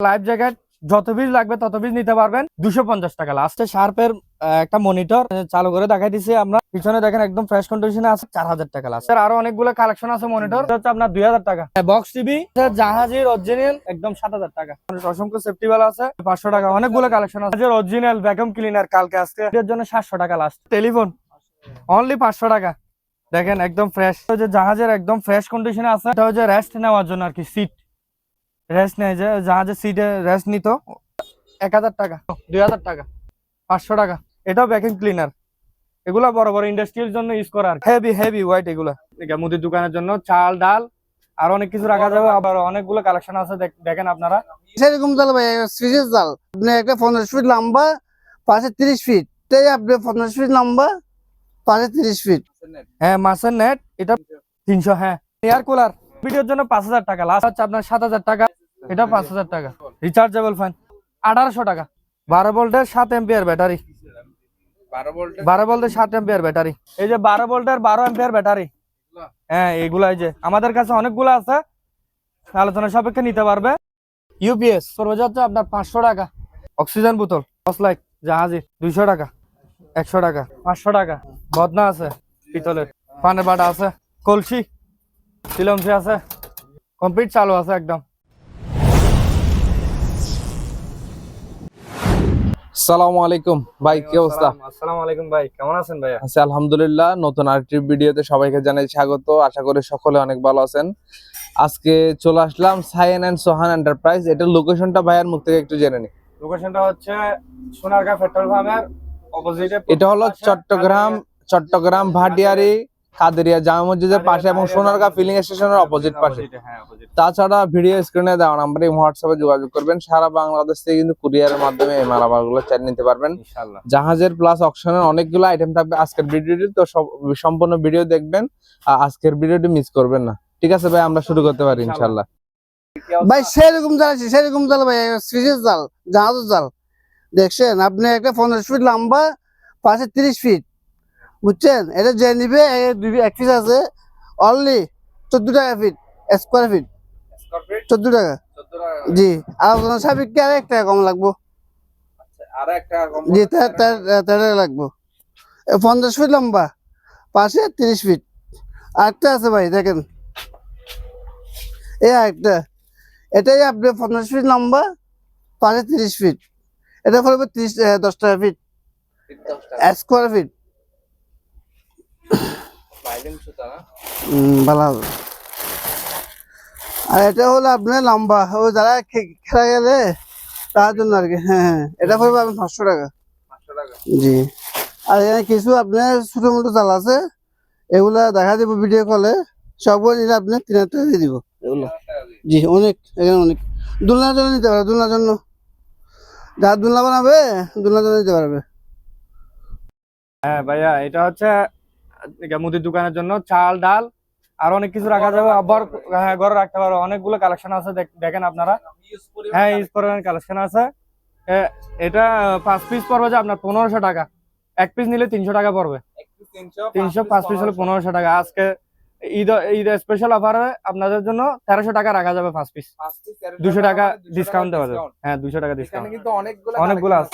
Life jacket যত piece লাগবে তত পিস নিতে পারবেন 250 টাকা। লাস্টে শার্পের একটা মনিটর চালু করে দেখাই দিচ্ছি আমরা, পিছনে দেখেন একদম ফ্রেশ কন্ডিশনে আছে, 4000 টাকা। লাস্ট আরো অনেকগুলো কালেকশন আছে মনিটর, হচ্ছে আপনার 2000 টাকা। বক্স টিভি জাহাজের অরিজিনাল একদম 7000 টাকা। অসংখ্য সেফটি বেল আছে 500 টাকা। অনেকগুলো কালেকশন আছে অরিজিনাল ভ্যাকুয়াম ক্লিনার কালকে আজকে এর জন্য 700 টাকা। লাস্ট টেলিফোন অনলি 500 টাকা। দেখেন একদম ফ্রেশ, জাহাজের একদম ফ্রেশ কন্ডিশনে আছে। এটা হচ্ছে রেস্ট নেওয়ার জন্য আর কি, সিট রেস্ট নেয় যে জাহাজের সিটে রেস্ট নিত। 1000 টাকা, 2000 টাকা, 500 টাকা। এটাও ভ্যাকুয়াম ক্লিনার। এগুলা বড় বড় ইন্ডাস্ট্রির জন্য ইউজ করা আর হেভি হেভি হোয়াইট। এগুলা মুদির দোকানের জন্য চাল ডাল আর অনেক কিছু রাখা যাবে। আবার অনেকগুলো কালেকশন আছে, দেখেন আপনারা। সেরকম জাল ভাই, সিরিয়াস জাল। আপনি একটা 50 ফিট লম্বা, পাশে 30 ফিট, তাই আপনি 50 ফিট লম্বা, পাশে 30 ফিট। হ্যাঁ মাছের নেট, এটা 300। হ্যাঁ এয়ার কুলার ভিডিওর জন্য 5000 টাকা। লাস্ট হচ্ছে আপনার 7000 টাকা, এটা 5000 টাকা। রিচার্জেবল ফ্যান 1800 টাকা। 12 ভোল্টের 7 এম্পিয়ার ব্যাটারি, 12 ভোল্টের 7 এম্পিয়ার ব্যাটারি। এই যে 12 ভোল্টের 12 এম্পিয়ার ব্যাটারি। হ্যাঁ এগুলা এই যে আমাদের কাছে অনেকগুলো আছে, আলোচনা সাপেক্ষে নিতে পারবে। ইউপিএস পড়বে যাচ্ছে আপনার 500 টাকা। অক্সিজেন বোতল টর্চ লাইট জাহাজের 200 টাকা, 100 টাকা, 500 টাকা। বদনা আছে পিতলের, পানের বাটা আছে, কলসি চিলমসি আছে, কমপ্লিট চালু আছে একদম। আসসালামু আলাইকুম ভাই, কি অবস্থা? আসসালামু আলাইকুম ভাই, কেমন আছেন ভাইয়া? আছি আলহামদুলিল্লাহ। নতুন আরেকটি ভিডিওতে সবাইকে জানাই স্বাগত। আশা করি সকলে অনেক ভালো আছেন। আজকে চলে আসলাম সায়েন এন্ড সোহান এন্টারপ্রাইজ। এটার লোকেশনটা ভাইয়ার মুখ থেকে একটু জেনে নিই। লোকেশনটা হচ্ছে সোনারগাঁ পেট্রোল পাম্পের অপোজিটে। এটা হলো চট্টগ্রাম ভাটিয়ারি কাদেরিয়া জামা মসজিদের পাশে এবং সোনারগাঁ ফিলিং স্টেশনের অপোজিট পাশে। তাছাড়া ভিডিও স্ক্রিনে দেওয়া নাম্বারে হোয়াটসঅ্যাপে যোগাযোগ করবেন। সারা বাংলাদেশ থেকে কিন্তু কুরিয়ারের মাধ্যমে এই মালামালগুলো চাই নিতে পারবেন। জাহাজের প্লাস অকশনের অনেকগুলো আইটেম থাকবে আজকের ভিডিওটি, তো সম্পূর্ণ ভিডিও দেখবেন। আজকের ভিডিওটি মিস করবেন না। ঠিক আছে ভাই, আমরা শুরু করতে পারি ইনশাআল্লাহ। ভাই সেরকম জাল আছে, সেরকম জাল ভাই, সিরিয়াস জাল, জাহাজের জাল। দেখছেন আপনি একটা 50 ফিট লম্বা, পাশে 30 ফিট, বুঝছেন? এটা যে নিবে এক পিস আছে অনলি 14 টাকা ফিট, স্কোয়ার ফিট 14 টাকা। জি, আলোচনা সাপেক্ষে আর 1 টাকা কম লাগবো। জি, তার লাগবো। 50 ফিট লম্বা, পাশে 30 ফিট। আরেকটা আছে ভাই, দেখেন এই আরেকটা, এটাই আপনি 50 ফিট লম্বা, পাশে 30 ফিট। এটা পড়বে 10 টাকা ফিট, স্কোয়ার ফিট। ভালো হবে। আর এটা হলো আপনার লম্বা, ও যারা খেলা গেলে তার জন্য আর কি। হ্যাঁ হ্যাঁ, এটা পড়বে আপনার 500 টাকা। জি, আর এখানে কিছু আপনার ছোট মোটো জাল আছে, এগুলা দেখা দিব ভিডিও কলে। সবগুলো নিলে আপনি 3000 টাকা দিয়ে দিব এগুলো। জি, অনেক এখানে অনেক। দুলনার জন্য নিতে পারবে, দুলনার জন্য যারা দুলনা বানাবে দুলনার জন্য নিতে পারবে। হ্যাঁ ভাইয়া, এটা হচ্ছে মুদির দোকানের জন্য চাল ডাল আর অনেক কিছু রাখা যাবে। আবার হ্যাঁ ঘরে রাখতে পারো, অনেকগুলো কালেকশন আছে, দেখেন আপনারা। হ্যাঁ ইউজ করার কালেকশন আছে। এটা 5 পিস পড়বে যে আপনার 1500 টাকা। 1 পিস নিলে 300 টাকা পড়বে। 300, 5 পিস হলে 1500 টাকা। আজকে ঈদ স্পেশাল অফারে আপনাদের জন্য 1300 টাকা রাখা যাবে 5 পিস। 200 টাকা ডিসকাউন্ট দেওয়া যাবে। হ্যাঁ 200 টাকা ডিসকাউন্ট। অনেকগুলো আছে।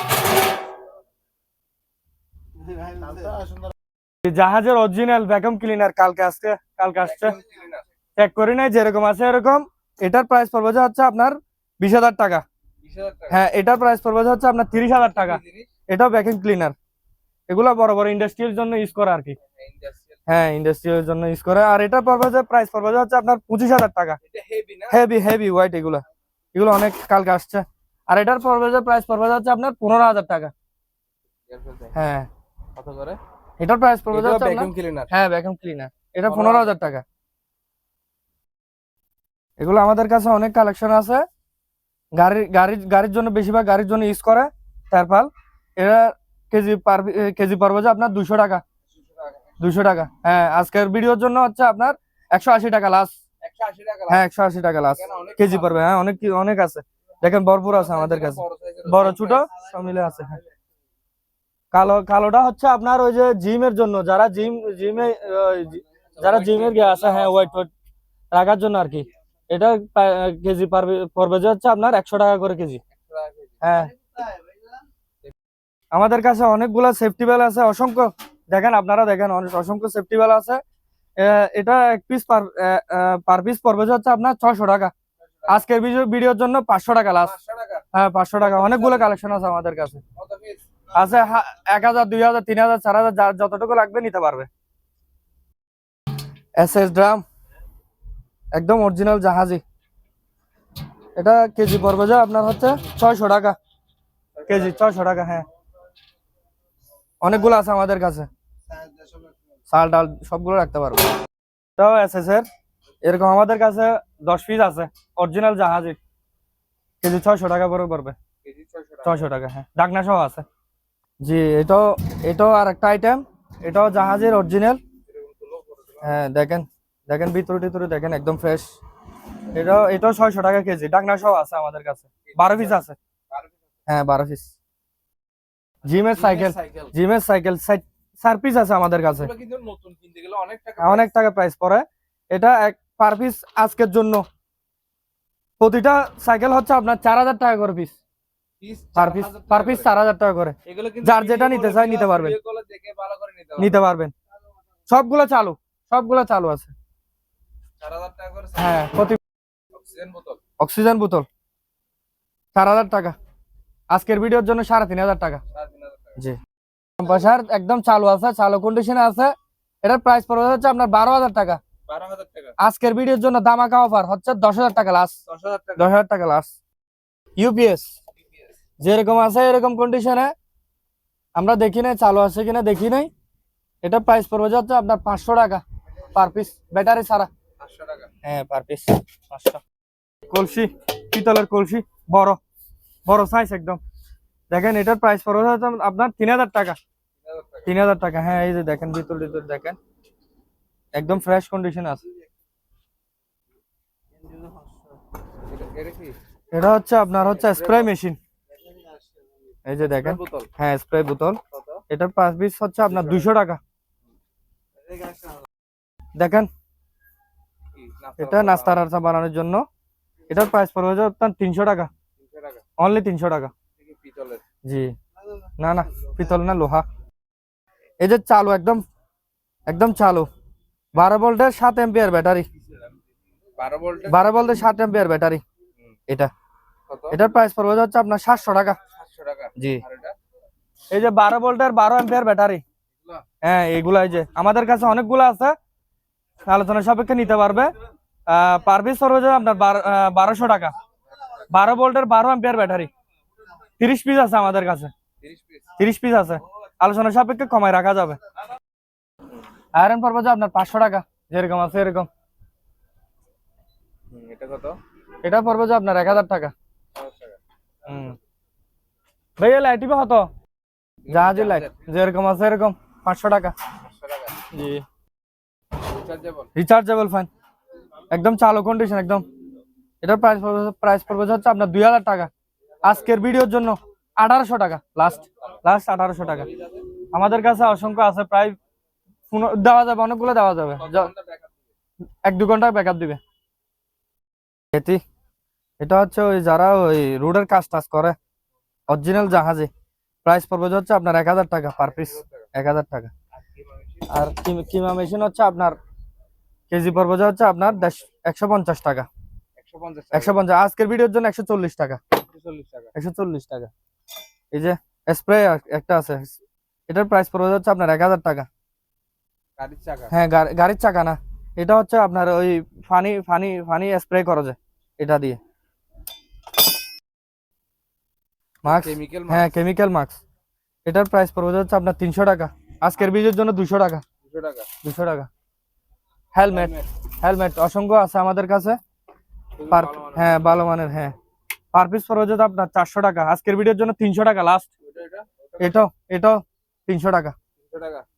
জাহাজের অরিজিনাল ভ্যাকুয়াম ক্লিনার কালকে আসছে চেক করি নাই, যেরকম আছে এরকম। এটার প্রাইস পড়বে হচ্ছে আপনার 20,000 টাকা। হ্যাঁ এটার প্রাইস পড়বে হচ্ছে আপনার 30,000 টাকা। এটাও ভ্যাকুয়াম ক্লিনার। এগুলা বড় বড় ইন্ডাস্ট্রির জন্য ইউজ করা আর কি। হ্যাঁ ইন্ডাস্ট্রির জন্য ইউজ করে। আর এটা পড়বে যে প্রাইস পড়বে হচ্ছে আপনার 25,000 টাকা। Heavy heavy white. এগুলো অনেক কালকে আসছে। আর এটার পড়বে যে প্রাইস পড়বে হচ্ছে আপনার 15,000 টাকা। হ্যাঁ কত করে? এটার প্রাইস পড়বে হচ্ছে ভ্যাকুয়াম ক্লিনার। হ্যাঁ ভ্যাকুয়াম ক্লিনার, এটা 15,000 টাকা। এগুলো আমাদের কাছে অনেক কালেকশন আছে। গাড়ির জন্য, বেশিরভাগ গাড়ির জন্য ইউজ করে তারপাল। এটা কেজি পড়বে যে আপনার 200 টাকা। 200 টাকা। হ্যাঁ আজকের ভিডিওর জন্য হচ্ছে আপনার 180 টাকা লাস্ট। হ্যাঁ 180 টাকা লাস্ট কেজি পড়বে। হ্যাঁ অনেক আছে, দেখেন ভরপুর আছে আমাদের কাছে, বড় ছোট সব মিলে আছে। হ্যাঁ কালোটা হচ্ছে আপনার ওই যে জিমের জন্য, যারা জিমের গে আছে। হ্যাঁ ওয়েট রাখার জন্য আর কি। এটা কেজি পড়বে যে হচ্ছে আপনার 100 টাকা করে কেজি। হ্যাঁ, আমাদের কাছে অনেকগুলা সেফটি বেল আছে, অসংখ্য। দেখেন, আপনারা দেখেন, অসংখ্য সেফটি বেল আছে। এটা এক পিস পার পিস পড়বে যে হচ্ছে আপনার 600 টাকা। আজকের ভিডিওর জন্য 500 টাকা লাস্ট। হ্যাঁ, 500 টাকা। অনেকগুলো কালেকশন আছে আমাদের কাছে। আছে 1000, 2000, 3000, 4000, যার যতটুকু লাগবে নিতে পারবে। এসএস ড্রাম, একদম অরিজিনাল জাহাজি। এটা কেজি পড়বে যে আপনার হচ্ছে 600 টাকা কেজি, 600 টাকা। হ্যাঁ, অনেকগুলো আছে আমাদের কাছে, চাল ডাল সবগুলো রাখতে পারবে। এটাও এসএস এর, এরকম আমাদের কাছে 10 পিস আছে অরিজিনাল জাহাজি। কেজি 600 টাকা করে পড়বে। 600 টাকা, হ্যাঁ, ডাকনা সহ আছে। জি, এটাও আর একটা আইটেম। এটাও জাহাজের অরিজিনাল। হ্যাঁ, দেখেন দেখেন, ভিতরে টিতরে দেখেন, একদম ফ্রেশ। এটাও 600 টাকা কেজি, ডাকনা সহ আছে আমাদের কাছে। 12 পিস আছে। হ্যাঁ, 12 পিস। জিমের সাইকেল 4 পিস আছে আমাদের কাছে। অনেক টাকা প্রাইস পড়ে। এটা এক পার পিস আজকের জন্য প্রতিটা সাইকেল হচ্ছে আপনার 4000 টাকা করে পিস। পার পিস 4000 টাকা করে। যার যেটা নিতে চাই নিতে পারবেন, নিতে পারবেন। সবগুলো চালু আছে। হ্যাঁ, প্রতি অক্সিজেন বোতল 4000 টাকা। আজকের ভিডিওর জন্য 3500 টাকা। জি, কম্পাসার একদম চালু আছে, চালু কন্ডিশনে আছে। এটার প্রাইস পড়বে হচ্ছে আপনার 12000 টাকা। আজকের ভিডিওর জন্য দামাকা অফার হচ্ছে 10000 টাকা লাস্ট। 10000 টাকা লাস্ট। ইউপিএস যেরকম আছে এরকম কন্ডিশনে আমরা দেখি নাই, চালু আছে কিনা দেখি নাই। এটা প্রাইস পড়বে হচ্ছে আপনার 500 টাকা পার পিস, ব্যাটারি ছাড়া। হ্যাঁ, পার পিস 500। কলসি, পিতলের কলসি, বড় বড় সাইজ একদম। দেখেন, এটার প্রাইস পড়বে হচ্ছে আপনার 3000 টাকা। 3000 টাকা। হ্যাঁ, এই যে দেখেন, ভিতর দেখেন, একদম ফ্রেশ কন্ডিশন আছে। এটা হচ্ছে আপনার হচ্ছে স্প্রে মেশিন। এই যে দেখেন, হ্যাঁ, স্প্রে বোতল। এটার পার পিস হচ্ছে আপনার 200 টাকা। দেখেন, এটা নাস্তার আরসা বানানোর জন্য। এটার প্রাইস পড়বে হচ্ছে আপনার 300 টাকা। অনলি 300 টাকা। জি, না পিতল না, লোহা। এই যে চালু, একদম চালু 12 ভোল্টের 7 এম্পিয়ার ব্যাটারি। 12 ভোল্টের 7 এম্পিয়ার ব্যাটারি। এটার প্রাইস পড়বে হচ্ছে আপনার 700 টাকা। জি, এই যে 12 ভোল্টের 12 এম্পিয়ার ব্যাটারি। হ্যাঁ, এগুলা এই যে আমাদের কাছে অনেকগুলো আছে, আলোচনা সাপেক্ষে নিতে পারবে। পার পিস পড়বে হচ্ছে আপনার 1200 টাকা। 12 ভোল্টের 12 এম্পিয়ার ব্যাটারি। 30 পিস আছে আমাদের কাছে। 30 পিস আছে, আলোচনা সাপেক্ষে কমায় রাখা যাবে। আয়রন পড়বে যে আপনার 500 টাকা, যেরকম আছে এরকম। এটা পড়বে যে আপনার 1000 টাকা। ভাইয়া লাইট হতো জাহাজের লাইট, যেরকম আছে এরকম 500 টাকা। জি, রিচার্জেবল ফ্যান, একদম চালু কন্ডিশন একদম। এটার প্রাইস পড়বে হচ্ছে আপনার 2000 টাকা। আজকের ভিডিওর জন্য 1800 টাকা লাস্ট 1800 টাকা। আমাদের কাছে অসংখ্য আছে, প্রায় দেওয়া যাবে, অনেকগুলো দেওয়া যাবে। 1-2 ঘন্টা ব্যাকআপ দিবে। এটা হচ্ছে ওই যারা ওই রোডের কাজ টাজ করে, অরিজিনাল জাহাজে। প্রাইস পড়বে হচ্ছে আপনার 1000 টাকা পার পিস। 1000 টাকা। আর কিমা মেশিন হচ্ছে আপনার কেজি পড়বে হচ্ছে আপনার 150 টাকা। 150। আজকের ভিডিওর জন্য 140 টাকা। 140 টাকা। এই যে স্প্রে একটা আছে, এটার প্রাইস পড়বে হচ্ছে আপনার 1000 টাকা। হ্যাঁ, গাড়ির চাকা না, এটা হচ্ছে আপনার ওই ফানি স্প্রে করা যায় এটা দিয়ে। মাস্ক, হ্যাঁ, কেমিক্যাল মাস্ক। এটার প্রাইস পড়বে হচ্ছে আপনার 300 টাকা। আজকের ভিডিওর জন্য 200 টাকা। 200 টাকা। হেলমেট অসংখ্য আছে আমাদের কাছে। হ্যাঁ, ভালো মানের। হ্যাঁ, পার পিস পড়বে হচ্ছে আপনার 400 টাকা। আজকের ভিডিওর জন্য 300 টাকা লাস্ট। এটাও 300 টাকা।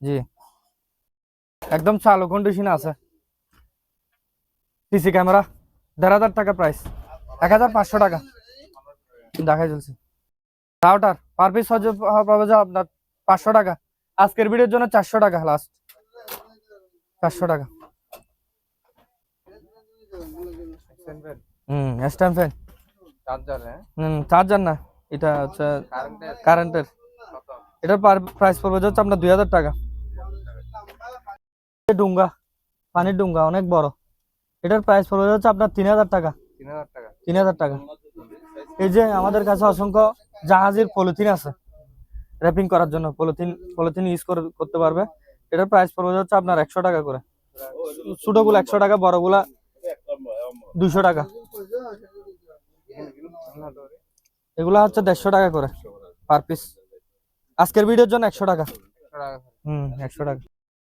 জি, একদম চালু কন্ডিশনে আছে। সিসি ক্যামেরা 1500 টাকা প্রাইস। 1500 টাকা দেখাই চলছে। রাউটার পার পিস পাবে যে আপনার 500 টাকা। আজকের ভিডিওর জন্য 400 টাকা লাস্ট। 400 টাকা। Stand fan. চার্জার হ্যাঁ চার্জার না, এটা হচ্ছে কারেন্টের। এটার প্রাইস পড়বে হচ্ছে আপনার 2000 টাকা। ডুঙ্গা, পানির ডুঙ্গা অনেক বড়, এটার প্রাইস পড়বে হচ্ছে আপনার 3000 টাকা। 3000 টাকা। এই যে আমাদের কাছে অসংখ্য জাহাজের পলিথিন আছে র্যাপিং করার জন্য, পলিথিন ইউজ করতে পারবে। এটার প্রাইস পড়বে হচ্ছে আপনার 100 টাকা করে। ছোটগুলো 100 টাকা, বড়গুলা 200 টাকা। এগুলা হচ্ছে 150 টাকা করে পার পিস। আজকের ভিডিওর জন্য 100 টাকা। 100 টাকা।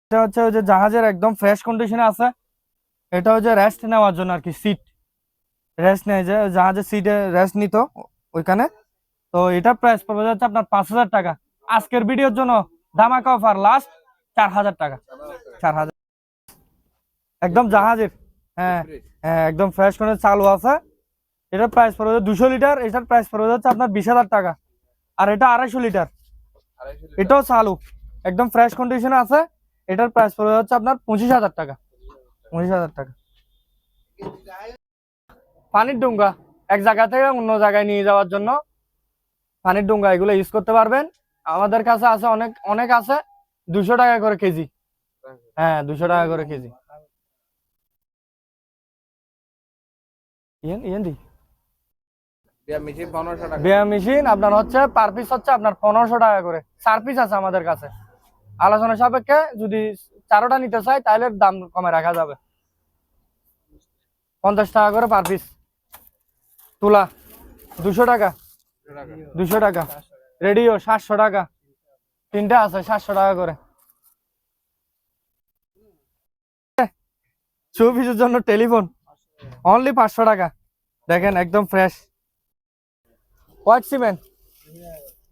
এটা হচ্ছে ওই যে জাহাজের একদম ফ্রেশ কন্ডিশনে আছে। এটা হচ্ছে রেস্ট নেওয়ার জন্য আর কি, সিট রেস্ট নেয়, যে জাহাজের সিটে রেস্ট নিত ওইখানে। তো এটার প্রাইস পড়বে হচ্ছে আপনার 5000 টাকা। আজকের ভিডিওর জন্য ধামাকা অফার, লাস্ট 4000 টাকা। 4000 একদম জাহাজের, হ্যাঁ হ্যাঁ একদম ফ্রেশ করে চালু আছে। এটার প্রাইস পড়বে 200 লিটার, এটার প্রাইস পড়বে হচ্ছে আপনার 20,000 টাকা। আর এটা 250 লিটার, এটাও চালু একদম ফ্রেশ কন্ডিশনে আছে। এটার প্রাইস পড়বে হচ্ছে আপনার 25,000 টাকা। 25,000 টাকা। পানির ডুঙ্গা এক জায়গা থেকে অন্য জায়গায় নিয়ে যাওয়ার জন্য পানির ডুঙ্গা, এগুলো ইউজ করতে পারবেন। আমাদের কাছে আছে অনেক অনেক আছে, 200 টাকা করে কেজি। হ্যাঁ 200 টাকা করে কেজি। বিয়া মেশিন আপনার হচ্ছে পার পিস হচ্ছে আপনার 1500 টাকা করে। 4 পিস আছে আমাদের কাছে, আলোচনা সাপেক্ষে যদি 4টা নিতে চাই তাহলে দাম কমে রাখা যাবে। 50 টাকা করে পার পিস। তুলা 200 টাকা। 200 টাকা। রেডিও 700 টাকা, 3টা আছে 700 টাকা করে। চৌবিশের জন্য টেলিফোন অনলি 500 টাকা। দেখেন একদম ফ্রেশ। হোয়াইট সিমেন্ট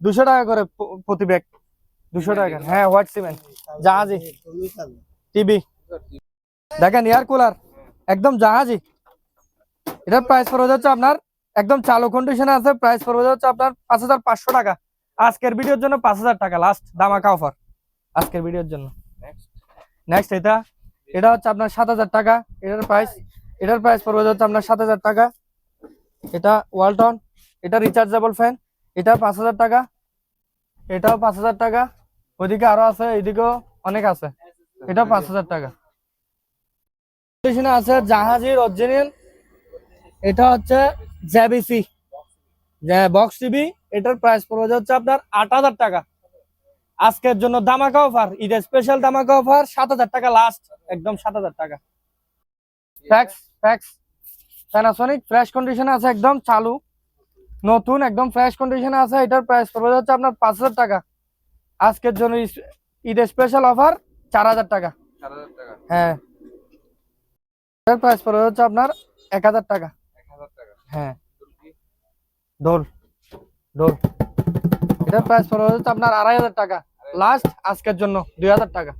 200 টাকা করে প্রতি ব্যাগ। 200 টাকা, হ্যাঁ হোয়াইট সিমেন্ট। জাহাজি টিভি দেখেন, এয়ার কুলার একদম জাহাজি। এটার প্রাইস পড়বে হচ্ছে আপনার একদম চালু কন্ডিশনে আছে, প্রাইস পড়বে হচ্ছে আপনার 5500 টাকা। আজকের ভিডিওর জন্য 5000 টাকা লাস্ট ধামাকা অফার আজকের ভিডিওর জন্য। নেক্সট এটা হচ্ছে আপনার 7000 টাকা। এটার প্রাইস পড়বে হচ্ছে আপনার 7000 টাকা। এটা ওয়ালটন, এটা রিচার্জেবল ফ্যান, এটা 5000 টাকা। এটাও 5000 টাকা। ওইদিকে আরো আছে, এইদিকেও অনেক আছে। এটা 5000 টাকা। আছে জাহাজের অরিজিনাল, এটা হচ্ছে জেবিসি বক্স টিভি। এটার প্রাইস পড়বে হচ্ছে আপনার 8000 টাকা। আজকের জন্য ধামাকা অফার, ঈদের স্পেশাল ধামাকা অফার, 7000 টাকা লাস্ট, একদম 7000 টাকা। ফ্যাক্স প্যানাসোনিক ফ্রেশ কন্ডিশনে আছে, একদম চালু নতুন, একদম ফ্রেশ কন্ডিশনে আছে। এটার প্রাইস পড়বে হচ্ছে আপনার 5000 টাকা। আজকের জন্য ঈদের স্পেশাল অফার 4000 টাকা। হ্যাঁ এটার প্রাইস পড়বে হচ্ছে আপনার 1000 টাকা। হ্যাঁ ডোল এটার প্রাইস পড়বে হচ্ছে আপনার 2500 টাকা লাস্ট, আজকের জন্য 2000 টাকা।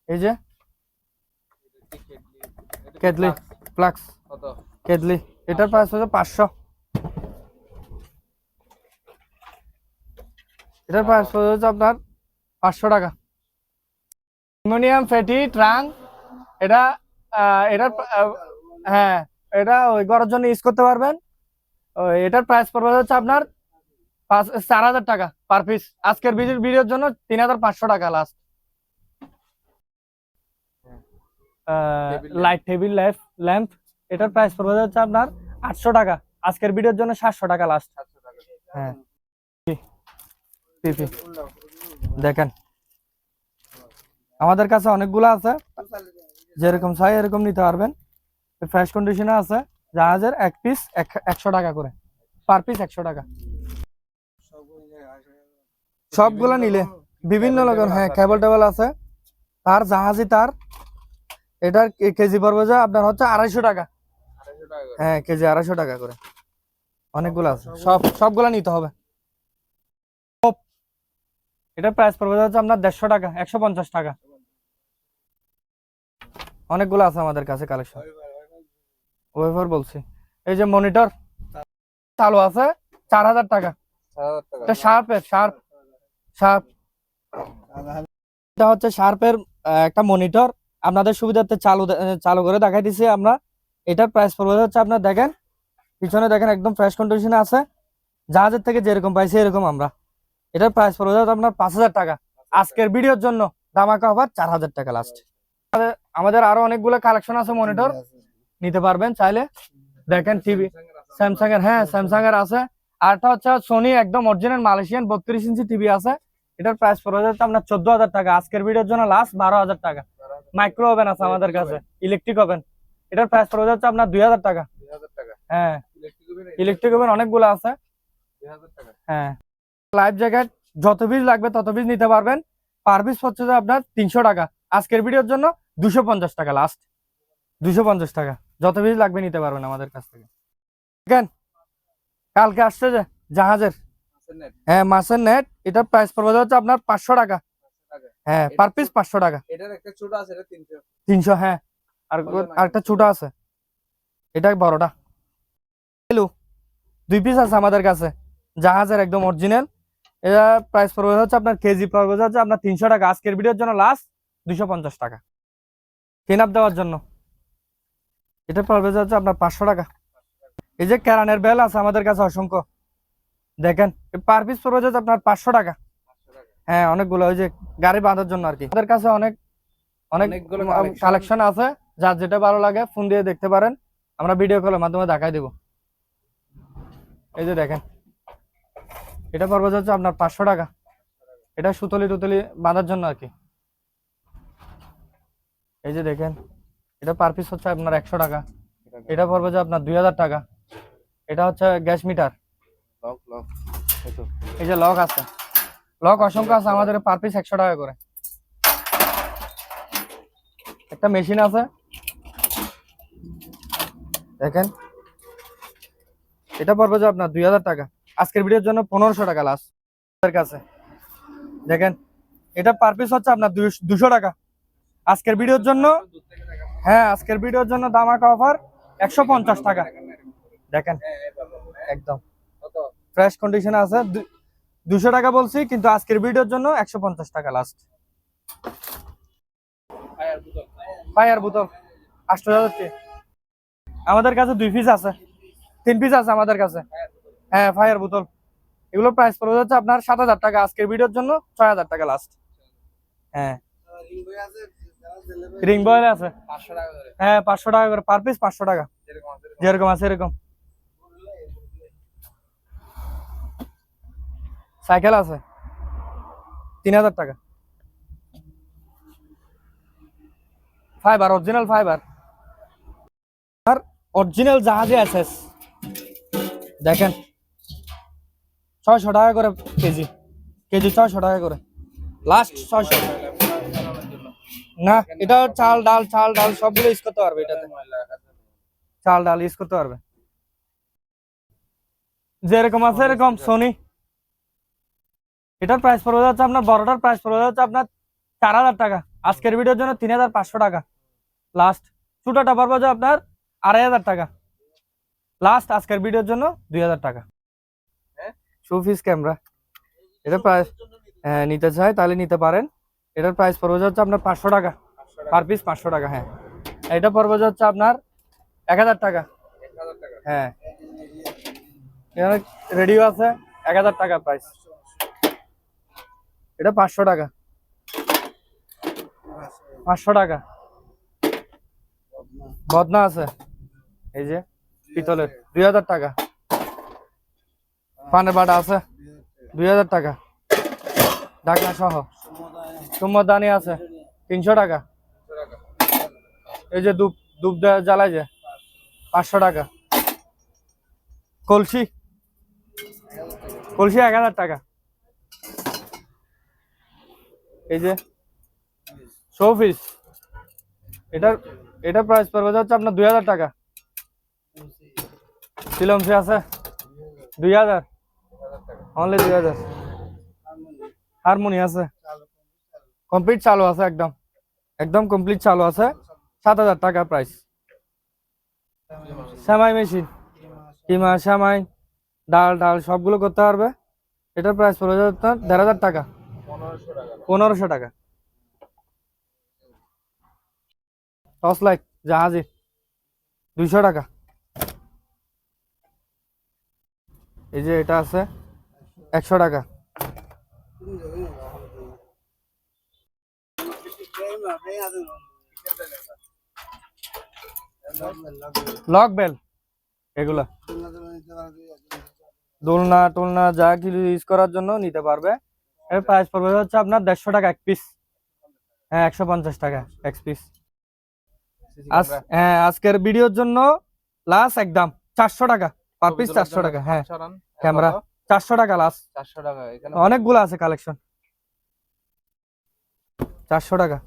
এই যে কেটলি ফ্লাক্স কেটলি, এটার প্রাইস হচ্ছে 500। এটার প্রাইস হচ্ছে আপনার 500 টাকা। অ্যালুমিনিয়াম ফ্যাটি ট্রাঙ্ক, হ্যাঁ এটা ওই ঘরের জন্য ইউজ করতে পারবেন। এটার প্রাইস পড়বে হচ্ছে আপনার 4000 টাকা পার পিস। আজকের ভিডিওর জন্য 3500 টাকা লাস্ট। লাইট টেবিল ল্যাম্প, এটার প্রাইস পড়বে হচ্ছে আপনার 800 টাকা। আজকের ভিডিওর জন্য 700 টাকা লাস্ট। হ্যাঁ দেখেন আমাদের কাছে অনেকগুলো আছে, যেরকম চাই এরকম নিতে পারবেন। ফ্রেশ কন্ডিশনে আছে। জাহাজের এক পিস 100 টাকা করে পার পিস, 100 টাকা। সবগুলো নিলে বিভিন্ন রকম, হ্যাঁ কেবল টেবল আছে, তার জাহাজি তার। এটার কেজি পড়বে যে আপনার হচ্ছে 250 টাকা। হ্যাঁ কেজি 250 টাকা করে। অনেকগুলো আছে, সবগুলা নিতে হবে। এটার প্রাইস পড়বে হচ্ছে আপনার 150 টাকা, 150 টাকা। অনেকগুলো আছে আমাদের কাছে কালেকশন। ওয়েফার বলছি। এই যে মনিটর চালু আছে 4000 টাকা। এটা শার্প এটা হচ্ছে শার্পের একটা মনিটর। আপনাদের সুবিধার্থে চালু করে দেখাই দিছি আমরা। এটার প্রাইস পড়বে হচ্ছে আপনার দেখেন পিছনে দেখেন একদম ফ্রেশ কন্ডিশনে আছে, জাহাজের থেকে যেরকম পাইছি এরকম আমরা। এটার প্রাইস পড়বে হচ্ছে আপনার 5,000 টাকা। আজকের ভিডিওর জন্য ধামাকা অফার 4,000 টাকা লাস্ট। আমাদের আরো অনেকগুলো কালেকশন আছে মনিটর, নিতে পারবেন চাইলে। দেখেন টিভি স্যামসাং এর, হ্যাঁ স্যামসাং এর আছে। আরটা হচ্ছে সোনি একদম অরিজিনাল মালয়েশিয়ান 32 ইঞ্চি টিভি আছে। এটার প্রাইস পড়বে হচ্ছে আপনার 14,000 টাকা। আজকের ভিডিওর জন্য লাস্ট 12,000 টাকা। মাইক্রো ওভেন আছে আমাদের কাছে, ইলেকট্রিক ওভেন। এটার প্রাইস পড়বে হচ্ছে আপনার 2,000 টাকা। হ্যাঁ ইলেকট্রিক ওভেন অনেকগুলো আছে। হ্যাঁ লাইফ জ্যাকেট যত পিস লাগবে তত পিস নিতে পারবেন। পার পিস হচ্ছে যে আপনার 300 টাকা। আজকের ভিডিওর জন্য 250 টাকা লাস্ট, 250 টাকা। যত পিস লাগবে নিতে পারবেন আমাদের কাছ থেকে। দেখেন কালকে আসছে যে জাহাজের, হ্যাঁ মাছের নেট, এটার প্রাইস পড়বে হচ্ছে আপনার 500 টাকা। হ্যাঁ পার পিস 500 টাকা। এটার একটা ছোট আছে, এটা 300। 300, হ্যাঁ। আর আরেকটা ছোট আছে, এটা বড়টা। হ্যালো, 2 পিস আছে আমাদের কাছে জাহাজের একদম অরিজিনাল। এটা প্রাইস পড়বে হচ্ছে আপনার কেজি পড়বে হচ্ছে আপনার 300 টাকা। আজকের ভিডিওর জন্য লাস্ট 250 টাকা ক্লিন আপ দেওয়ার জন্য। এটা পড়বে হচ্ছে আপনার 500 টাকা। এই যে ক্যারানের বেল আছে আমাদের কাছে অসংখ্য, দেখেন পার পিস পড়বে হচ্ছে আপনার 500 টাকা। হ্যাঁ অনেকগুলো, ওই যে গাড়ি বাঁধার জন্য আর কি। আমাদের কাছে অনেক অনেকগুলো কালেকশন আছে, যার যেটা ভালো লাগে ফোন দিয়ে দেখতে পারেন, আমরা ভিডিও কলের মাধ্যমে দেখাই দিব। এই যে দেখেন এটা পড়বে হচ্ছে আপনার 500 টাকা। এটা সুতলি টুতলি বাঁধার জন্য আর কি। এই যে দেখেন এটা পার পিস হচ্ছে আপনার 100 টাকা। এটা পড়বে যে আপনার 2,000 টাকা। এটা হচ্ছে গ্যাস মিটার, এই যে লক আছে, লক অসংখ্য আছে আমাদের, পার পিস 100 টাকা করে। একটা মেশিন আছে দেখেন, এটা পড়বে যে আপনার 2,000 টাকা। আজকের ভিডিওর জন্য 1500 টাকা লাস্ট কাছে। দেখেন এটা পার পিস হচ্ছে আপনার 200 টাকা। আজকের ভিডিওর জন্য, হ্যাঁ আজকের ভিডিওর জন্য ধামাকা অফার 150 টাকা। দেখেন একদম ফ্রেশ কন্ডিশনে আছে। 200 টাকা বলছি, কিন্তু আজকের ভিডিওর জন্য 150 টাকা লাস্ট। ফায়ার বোতল 8,000 টাকা। আমাদের কাছে 2 পিস আছে, 3 পিস আছে আমাদের কাছে। হ্যাঁ ফায়ার বোতল, এগুলো প্রাইস পড়বে হচ্ছে আপনার 7,000 টাকা। আজকের ভিডিওর জন্য 6,000 টাকা লাস্ট। হ্যাঁ রিং বয়েল আছে, হ্যাঁ 500 টাকা করে পার পিস, 500 টাকা যেরকম আছে এরকম। সাইকেল আছে 3,000 টাকা। ফাইবার, অরিজিনাল ফাইবার আর অরিজিনাল জাহাজে এসএস। দেখেন 600 টাকা করে কেজি, কেজি 600 টাকা করে লাস্ট 600। না এটা চাল ডাল সবগুলো ইউজ করতে পারবে, এটাতে চাল ডাল ইউজ করতে পারবে যেরকম আছে এরকম। সোনি, এটার প্রাইস পড়বে যাচ্ছে আপনার, বড়টার প্রাইস পড়বে যাচ্ছে আপনার 4,000 টাকা। আজকের ভিডিওর জন্য 3,500 টাকা লাস্ট। ছোটটা পড়বে যে আপনার 2,500 টাকা লাস্ট। আজকের ভিডিওর জন্য 2,000 টাকা। শোপিস ক্যামেরা, এটা প্রাইস নিতে চাই তাহলে নিতে পারেন। এটার প্রাইস পড়বে যাচ্ছে আপনার 500 টাকা, পার পিস 500 টাকা। হ্যাঁ এটা পড়বে যাচ্ছে আপনার 1,000 টাকা। হ্যাঁ এখানে রেডিও আছে 1,000 টাকা প্রাইস। এটা 500 টাকা, 500 টাকা। বদনা আছে এই যে পিতলের, 2,000 টাকা। পানের বাটা আছে 2,000 টাকা, ঢাকনা সহ। সুমদানি আছে 300 টাকা। এই যে ধূপ ধূপ জ্বালায় যে 500 টাকা। কলসি, কলসি 1,000 টাকা। এই যে শোপিস, এটার প্রাইস পড়বে যাচ্ছে আপনার 2,000 টাকা। সিলমসি আছে 2,000, অনলি 2,000। হারমোনি আছে কমপ্লিট চালু আছে, একদম একদম কমপ্লিট চালু আছে, 7,000 টাকা প্রাইস। সেমাই মেশিন, কিমা সেমাই ডাল সবগুলো করতে পারবে। এটার প্রাইস পড়বে যাচ্ছে 1,500 টাকা, 1,500 টাকা। টর্চ লাইট জাহাজে 200 টাকা। এই যে এটা আছে 100 টাকা। লক বেল এগুলা দোলনা টোলনা যা কিছু ইউজ করার জন্য নিতে পারবে। এর প্রাইস পড়বে হচ্ছে আপনার 150 টাকা এক পিস। হ্যাঁ 150 টাকা এক পিস। হ্যাঁ আজকের ভিডিওর জন্য লাস্ট একদম 400 টাকা পার পিস। 400 টাকা। হ্যাঁ ক্যামেরা 400 টাকা লাস্ট। 400 টাকা। এখানে অনেকগুলো আছে কালেকশন। 400 টাকা।